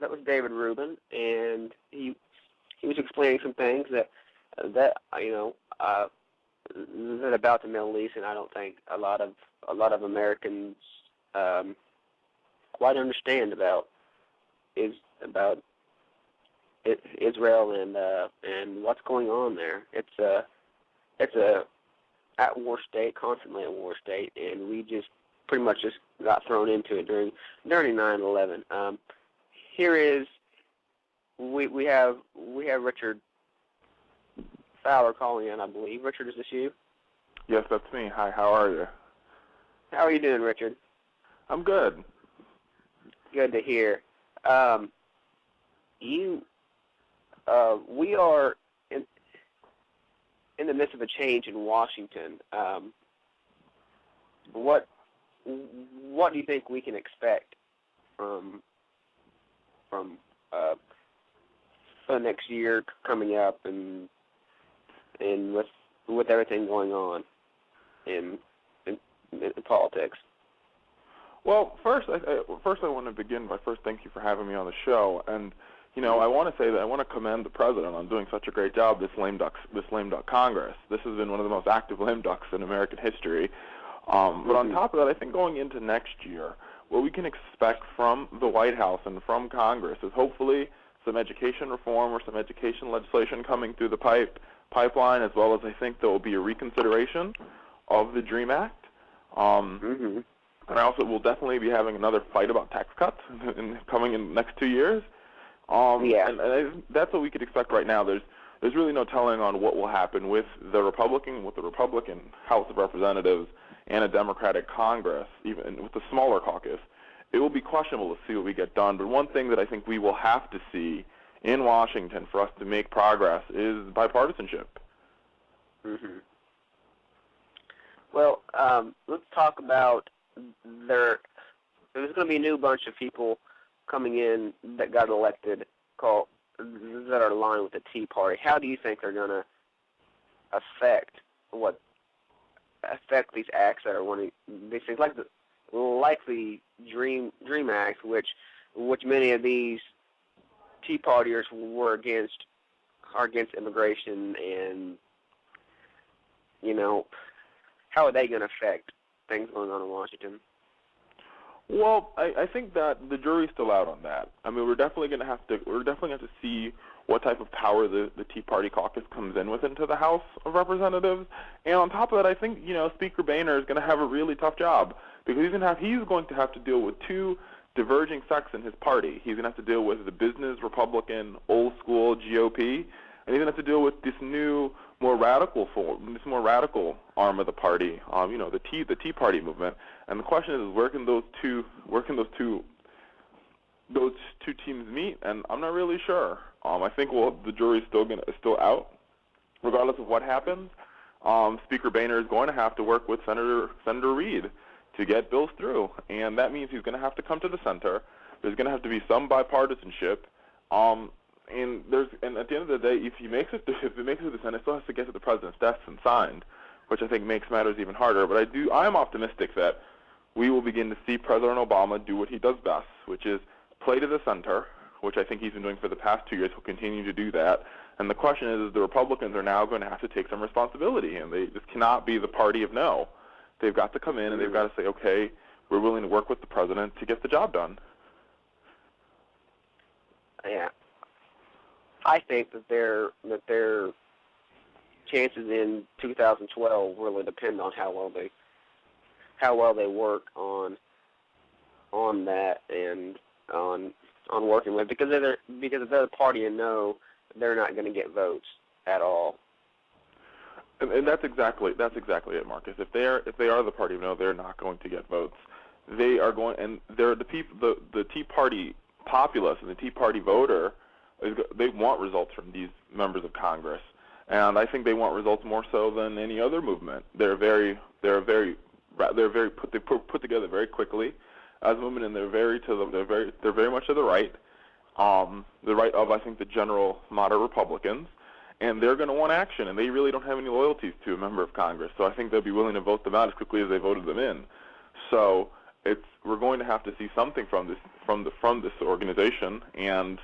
was David Rubin, and he was explaining some things that about the Middle East, and I don't think a lot of Americans quite understand about Israel and what's going on there. It's a at war state, constantly at war state, and we just pretty much just got thrown into it during 9/11. Here is we have Richard Fowler calling in, I believe. Richard, is this you? Yes, that's me. Hi, how are you? How are you doing, Richard? I'm good. Good to hear. We are in the midst of a change in Washington. What do you think we can expect from the next year coming up, and with everything going on in politics? Well, first I want to begin by thank you for having me on the show, and I want to say that I want to commend the president on doing such a great job this lame duck Congress. This has been one of the most active lame ducks in American history. But on top of that, I think going into next year, what we can expect from the White House and from Congress is hopefully some education reform or some education legislation coming through the pipeline, as well as I think there will be a reconsideration of the DREAM Act. And I also will definitely be having another fight about tax cuts coming in the next 2 years. And that's what we could expect right now. There's really no telling on what will happen with the Republican House of Representatives and a Democratic Congress, even with the smaller caucus. It will be questionable to see what we get done. But one thing that I think we will have to see in Washington for us to make progress is bipartisanship. Well, let's talk about there's going to be a new bunch of people coming in that got elected that are aligned with the Tea Party. How do you think they're going to affect these acts that are wanting these things, like the Dream Act, which many of these Tea Partiers are against immigration, and how are they going to affect things going on in Washington? Well, I think that the jury's still out on that. I mean, we're definitely going to have to see what type of power the Tea Party caucus comes in with into the House of Representatives. And on top of that, I think Speaker Boehner is going to have a really tough job, because he's going to have to deal with two diverging sects in his party. He's going to have to deal with the business Republican, old school GOP, and he's going to have to deal with this new, more radical arm of the party, the Tea Party movement. And the question is, where can those two teams meet? And I'm not really sure. I think the jury's still out, regardless of what happens. Speaker Boehner is going to have to work with Senator Reid to get bills through, and that means he's going to have to come to the center. There's going to have to be some bipartisanship. And at the end of the day, if it makes it to the Senate, it still has to get to the president's desk and signed, which I think makes matters even harder. But I am optimistic that we will begin to see President Obama do what he does best, which is play to the center, which I think he's been doing for the past 2 years. He'll continue to do that. And the question is the Republicans are now going to have to take some responsibility, and they just cannot be the party of no. They've got to come in and they've got to say, okay, we're willing to work with the president to get the job done. Yeah. I think that their chances in 2012 really depend on how well they work on that and on working with, because if they're the party and no, they're not going to get votes at all. And that's exactly it, Marcus. If they are the party of no, they're not going to get votes. They are going, and they're the Tea Party populace and the Tea Party voter. They want results from these members of Congress, and I think they want results more so than any other movement. They're very put together very quickly as a movement, and they're very much to the right of I think the general moderate Republicans, and they're going to want action, and they really don't have any loyalties to a member of Congress. So I think they'll be willing to vote them out as quickly as they voted them in. So we're going to have to see something from this organization, and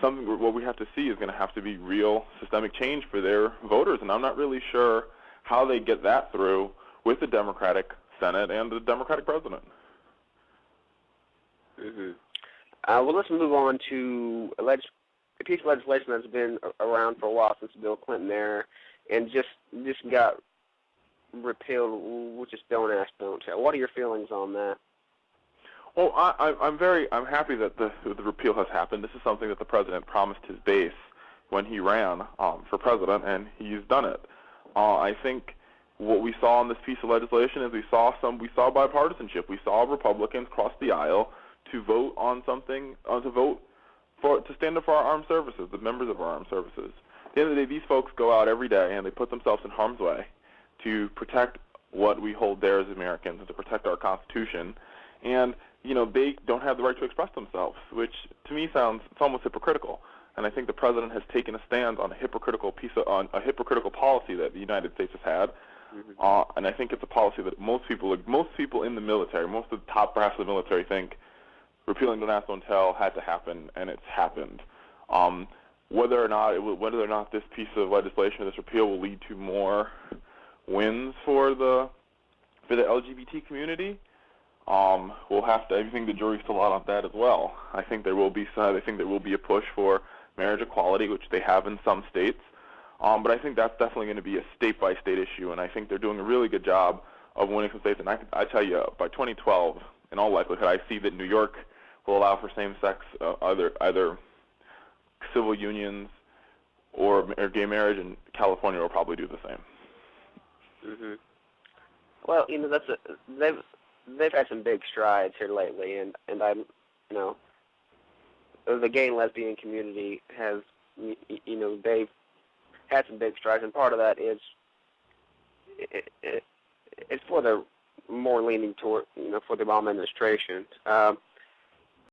what we have to see is going to have to be real systemic change for their voters, and I'm not really sure how they get that through with the Democratic Senate and the Democratic president. Mm-hmm. Well, let's move on to a piece of legislation that's been around for a while since the Bill Clinton era, and just got repealed, which is Don't Ask, Don't Tell. What are your feelings on that? Well, I'm happy that the repeal has happened. This is something that the president promised his base when he ran for president, and he's done it. I think what we saw in this piece of legislation is we saw bipartisanship. We saw Republicans cross the aisle to vote on something, to stand up for our armed services, the members of our armed services. At the end of the day, these folks go out every day and they put themselves in harm's way to protect what we hold dear as Americans and to protect our Constitution. And, they don't have the right to express themselves, which to me it's almost hypocritical. And I think the president has taken a stand on a hypocritical policy that the United States has had. Mm-hmm. And I think it's a policy that most people in the military, most of the top brass of the military think repealing Don't Ask, Don't Tell had to happen, and it's happened. Whether or not this piece of legislation, this repeal, will lead to more wins for the LGBT community, we'll have to. I think the jury's still out on that as well. I think there will be a push for marriage equality, which they have in some states, but I think that's definitely going to be a state-by-state issue, and I think they're doing a really good job of winning some states. And I tell you, by 2012, in all likelihood, I see that New York will allow for same-sex either civil unions or gay marriage, and California will probably do the same. Mm-hmm. Well, they've had some big strides here lately, and I'm, the gay and lesbian community has, they've had some big strides, and part of that is it's for the more leaning toward, for the Obama administration.